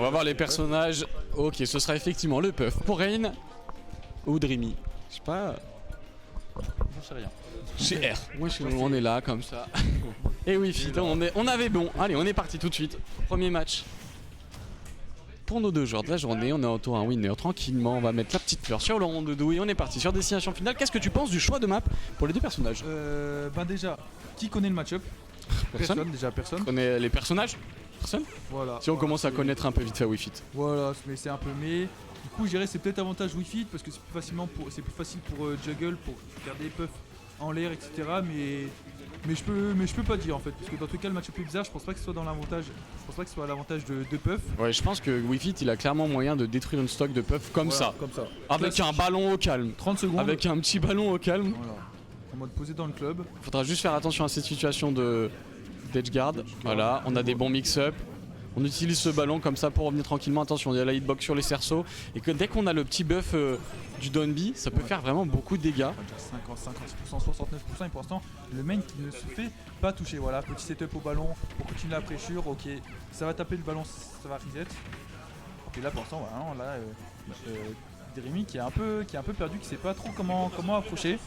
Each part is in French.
On va voir les personnages. Ok, ce sera effectivement le puff pour Rain ou Dreamy. Je sais pas. J'en sais rien. Chez R. Moi, on est là comme ça. Et oui, fit, on avait bon. Allez, on est parti tout de suite. Premier match. Pour nos deux joueurs de la journée, on est en tour un winner tranquillement. On va mettre la petite fleur sur le rond de douille et on est parti sur destination finale. Qu'est-ce que tu penses du choix de map pour les deux personnages? Ben déjà, qui connaît le match-up? Personne, déjà personne. On connaît les personnages? Personne? Voilà. Si on commence à connaître un peu vite fait Wii-Fit. Voilà, mais c'est un peu mais. Du coup, je dirais c'est peut-être avantage Wii-Fit parce que c'est plus facile pour Juggle pour faire des puffs en l'air, etc. Mais je peux pas dire en fait, parce que dans tous les cas le match-up est bizarre, je pense pas que ce soit dans l'avantage. Je pense pas que ce soit à l'avantage de puff. Ouais, je pense que Wii-Fit il a clairement moyen de détruire une stock de puff comme Voilà, ça. Comme ça. Avec Classique. un ballon au calme. 30 secondes. Avec un petit ballon au calme. Voilà. En mode posé dans le club. Faudra juste faire attention à cette situation d'edge guard. Voilà, on a des bons mix-up. On utilise ce ballon comme ça pour revenir tranquillement. Attention, il y a la hitbox sur les cerceaux. Et que dès qu'on a le petit buff du downbeat, ça peut faire vraiment beaucoup de dégâts. 50%, 69% et pour l'instant le main qui ne se fait pas toucher. Voilà, petit setup au ballon pour continuer la pressure. Ok, ça va taper le ballon, ça va reset. Et là pour l'instant, voilà, là, Dreamy qui est un peu perdu, qui sait pas trop comment approcher.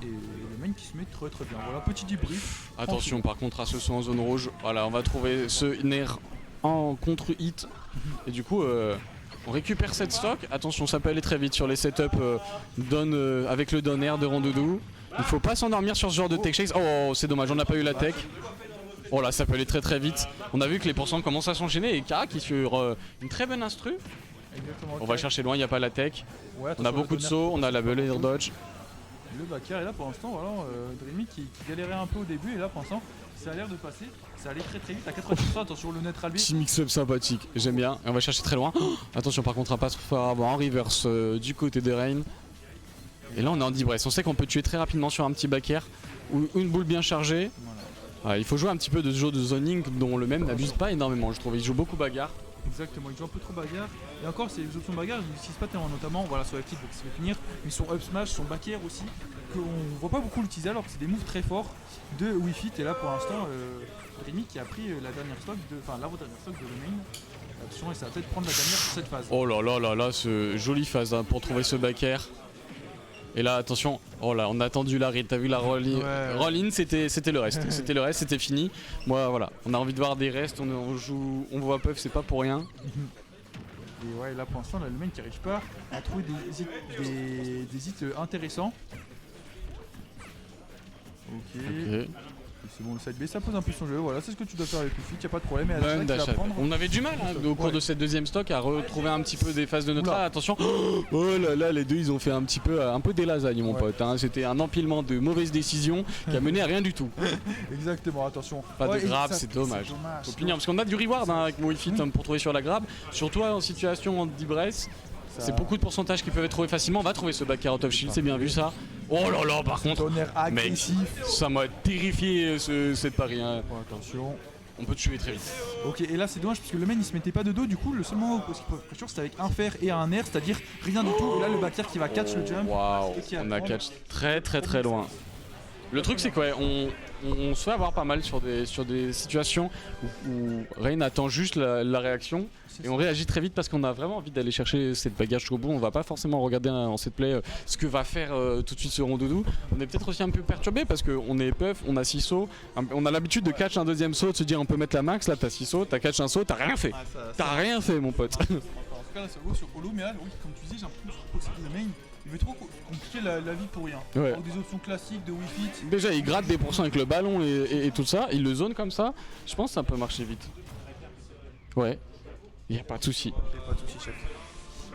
Et le main qui se met très bien. Voilà, petit debrief. Attention par contre à ce saut en zone rouge. Voilà, on va trouver ce Nair en contre-hit. Et du coup, on récupère cette stock. Attention, ça peut aller très vite sur les setups avec le down air de Rondoudou. Il faut pas s'endormir sur ce genre de tech chase. Oh, c'est dommage, on n'a pas eu la tech. Oh là, ça peut aller très vite. On a vu que les pourcents commencent à s'enchaîner et Kara qui est sur une très bonne instru. Exactement, On va chercher loin, il n'y a pas la tech. Ouais, On a beaucoup de sauts, on a la belly dodge. Le backer est là pour l'instant, voilà, Dreamy qui galérait un peu au début et là pour l'instant ça a l'air de passer, ça allait très vite à 80%, attention le neutral B. Petit mix-up sympathique, j'aime bien. Et on va chercher très loin. Oh, attention par contre, un passe pour avoir en reverse du côté de Rain. Et là on est en deep-breath. On sait qu'on peut tuer très rapidement sur un petit backer ou une boule bien chargée. Voilà, il faut jouer un petit peu de ce jeu de zoning dont le même n'abuse pas énormément, je trouve. Il joue beaucoup bagarre. Exactement, il joue un peu trop bagarre. Et encore, ces options bagarre, ils n'utilisent pas tellement, notamment voilà, sur la petite, ça va finir. Mais son up smash, son back air aussi, qu'on voit pas beaucoup l'utiliser alors que c'est des moves très forts de Wii-Fit. Et là pour l'instant, Dreamy qui a pris la dernière stock, l'avant-dernière stock de le main. Attention, et ça va peut-être prendre la dernière sur cette phase. Oh là là, ce jolie phase hein, pour trouver ce back air. Et là, attention, oh là, on a attendu la read, t'as vu la roll-in, c'était le reste, c'était fini. Moi, voilà, on a envie de voir des restes, on joue, on voit puff, c'est pas pour rien. Et ouais, là pour l'instant, le mec qui arrive pas à trouver des hits intéressants. Ok. C'est bon, le side B, ça pose un peu son jeu. Voilà, c'est ce que tu dois faire avec le fit, y a pas de problème. Et à la fin, on avait du mal hein, au cours de cette deuxième stock à retrouver un petit peu des phases de neutral. Attention, oh là là, les deux ils ont fait un peu des lasagnes, mon pote. Hein. C'était un empilement de mauvaises décisions qui a mené à rien du tout. Exactement, attention. Pas de grab, c'est dommage. Faut punir parce qu'on a du reward hein, avec Wii-Fit pour trouver sur la grab, surtout en situation en deep breath. C'est beaucoup de pourcentages qui peuvent être trouvés facilement. On va trouver ce back out of shield, c'est bien vu ça. Oh là là, par contre, mec, ça m'a terrifié cette pari. Hein. Attention. On peut tuer très vite. Ok, et là c'est dommage parce que le main il se mettait pas de dos. Du coup, le seul moment où il peut pressure c'était avec un fer et un air, c'est-à-dire rien du tout. Et là, le back air qui va catch le jump. Waouh, on a catch très loin. Le truc c'est quoi, on se fait avoir pas mal sur des situations où Rain attend juste la réaction et on réagit très vite parce qu'on a vraiment envie d'aller chercher cette bagarre jusqu'au bout. On va pas forcément regarder en set play ce que va faire tout de suite ce Rondoudou. On est peut-être aussi un peu perturbé parce qu'on est puff, on a 6 sauts, on a l'habitude de catch un deuxième saut, de se dire on peut mettre la max. Là t'as 6 sauts, t'as catch un saut, t'as rien fait. T'as rien fait mon pote. En tout cas là ça vaut sur Holo, mais là oui comme tu disais j'ai l'impression que le main il veut trop compliquer la vie pour rien. Ouais. Des options classiques de Wii-Fit. Déjà il gratte des pourcents avec le ballon et tout ça, il le zone comme ça, je pense que ça peut marcher vite. Ouais, y a pas de souci. Pas de souci chef.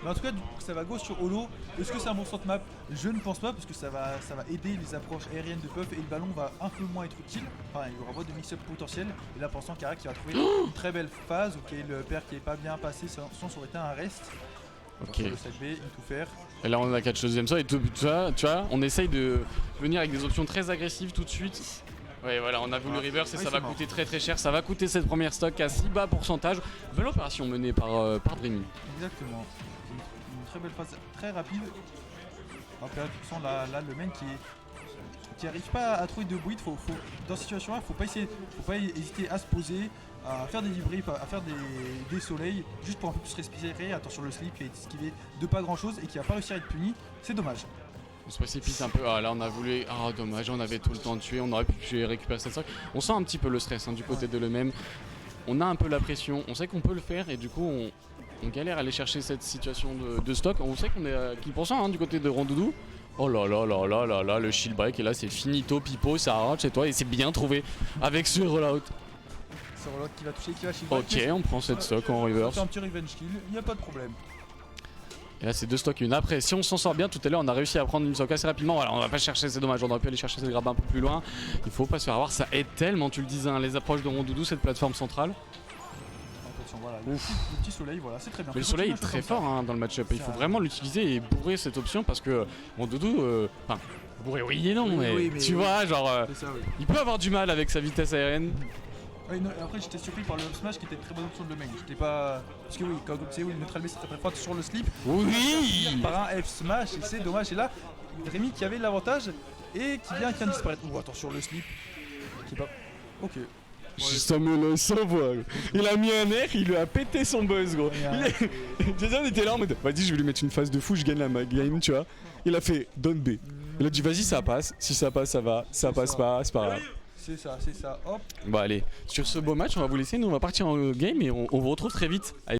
Mais en tout cas ça va go sur Holo. Est-ce que c'est un bon centre map? Je ne pense pas parce que ça va aider les approches aériennes de puff et le ballon va un peu moins être utile. Enfin il y aura pas de mix-up potentiel. Et là pour l'instant Kara qui va trouver une très belle phase. Ok le père qui est pas bien passé sans ça aurait été un reste. Ok. Le side B, il tout faire. Et là on a catch le deuxième saut et tout ça, tu vois, on essaye de venir avec des options très agressives tout de suite. Ouais voilà, on a voulu reverse et ça va coûter très cher, ça va coûter cette première stock à si bas pourcentage. Belle opération menée par Dreamy. Exactement, une très belle phase, très rapide. Après là le mec qui arrive pas à trouver de bruit, dans cette situation là, faut pas hésiter à se poser, à faire des debriefs, à faire des soleils, juste pour un peu plus respirer. Attention, le slip qui a été esquivé de pas grand chose et qui va pas réussir à être puni. C'est dommage. On se précipite un peu. Ah là on a voulu. Ah dommage, on avait tout le temps de tuer. On aurait pu tuer, récupérer cette stock. On sent un petit peu le stress du côté de l'EMM. On a un peu la pression. On sait qu'on peut le faire et du coup on galère à aller chercher cette situation de stock. On sait qu'on est à qui % du côté de Rondoudou. Oh là là là là là là, le shield break et là c'est finito, pipo, ça arrache chez toi et c'est bien trouvé avec ce rollout. C'est Rollout qui va toucher, qui va shield break. Ok, on prend cette stock en reverse. C'est un petit revenge kill, il n'y a pas de problème. Et là c'est 2 stocks une. Après si on s'en sort bien, tout à l'heure on a réussi à prendre une stock assez rapidement. Voilà, on va pas chercher, c'est dommage, on aurait pu aller chercher ce grab un peu plus loin. Il faut pas se faire avoir, ça aide tellement, tu le disais, les approches de Rondoudou, cette plateforme centrale. Attention, voilà, le petit soleil, voilà, c'est très bien. Mais le soleil est très fort dans le match-up, il faut vraiment l'utiliser et bourrer cette option parce que Rondoudou, enfin, bourrer oui et non, mais tu vois, genre, Ça, oui. il peut avoir du mal avec sa vitesse aérienne. Oui, non, après j'étais surpris par le up smash qui était une très bonne option de le main. J'étais pas. Parce que oui, comme tu sais, oui, le neutral B c'est très fort sur le slip. Oui. Par un F smash et c'est dommage. Et là, Rémi qui avait l'avantage et qui vient de disparaître. Ouh, attention le slip. Qui est pas. Ok. Samuel sans voix. Il a mis un air, il lui a pété son buzz gros. Jason était là en mode vas-y je vais lui mettre une phase de fou, je gagne la game tu vois. Il a fait down B. Il a dit vas-y ça passe, si ça passe ça va, ça passe pas, c'est pas grave. C'est ça, hop. Bon allez, sur ce beau match on va vous laisser, nous on va partir en game et on vous retrouve très vite. Allez.